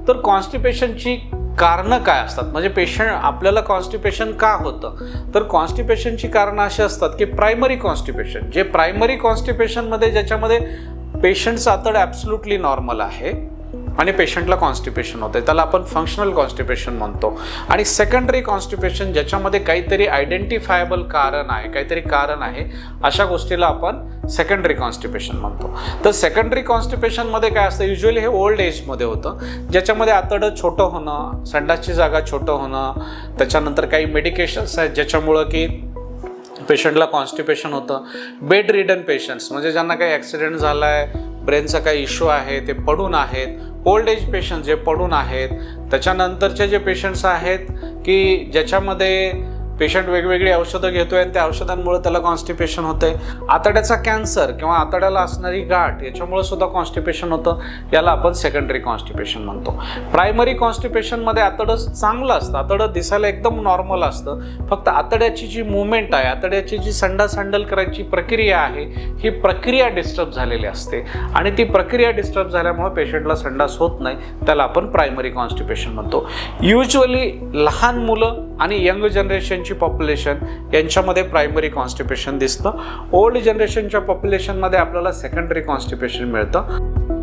तर कॉन्स्टिपेशनची कारणं काय असतात, म्हणजे पेशंट आपल्याला कॉन्स्टिपेशन का होतं, तर कॉन्स्टिपेशनची कारणं अशी असतात की प्रायमरी कॉन्स्टिपेशन, जे प्रायमरी कॉन्स्टिपेशनमध्ये ज्याच्यामध्ये पेशंटचं आतड ॲब्सोल्युटली नॉर्मल आहे आणि पेशंटला कॉन्स्टिपेशन होते, त्याला आपण फंक्शनल कॉन्स्टिपेशन म्हणतो. आणि सेकंडरी कॉन्स्टिपेशन ज्याच्यामध्ये काहीतरी आयडेंटिफायबल कारण आहे, काहीतरी कारण आहे, अशा गोष्टीला आपण सेकंडरी कॉन्स्टिपेशन म्हणतो. तर सेकंडरी कॉन्स्टिपेशनमध्ये काय असतं, युजली हे ओल्ड एजमध्ये होतं, ज्याच्यामध्ये आतडं छोटं होणं, संडासची जागा छोटं होणं, त्याच्यानंतर काही मेडिकेशन्स आहेत ज्याच्यामुळं की पेशंटला कॉन्स्टिपेशन होतं. बेड रिडन पेशंट्स म्हणजे ज्यांना काही ॲक्सिडेंट झाला आहे, ब्रेनचा काही इश्यू आहे, ते पडून आहेत. ओल्ड एज पेशंट जे पडून आहेत. त्याच्यानंतरचे जे पेशंट्स आहेत की ज्याच्यामध्ये पेशंट वेगवेगळी औषधं घेतोय आणि त्या औषधांमुळे त्याला कॉन्स्टिपेशन होतंय. आतड्याचा कॅन्सर किंवा आतड्याला असणारी गाठ याच्यामुळे सुद्धा कॉन्स्टिपेशन होतं, याला आपण सेकंडरी कॉन्स्टिपेशन म्हणतो. प्रायमरी कॉन्स्टिपेशनमध्ये आतडं चांगलं असतं, आतडं दिसायला एकदम नॉर्मल असतं, फक्त आतड्याची जी मुवमेंट आहे, आतड्याची जी संडास हँडल करायची प्रक्रिया आहे, ही प्रक्रिया डिस्टर्ब झालेली असते आणि ती प्रक्रिया डिस्टर्ब झाल्यामुळे पेशंटला संडास होत नाही, त्याला आपण प्रायमरी कॉन्स्टिपेशन म्हणतो. युजली लहान मुलं आणि यंग जनरेशनची पॉप्युलेशन यांच्यामध्ये प्रायमरी कॉन्स्टिपेशन दिसतं. ओल्ड जनरेशनच्या पॉप्युलेशनमध्ये आपल्याला सेकंडरी कॉन्स्टिपेशन मिळतं.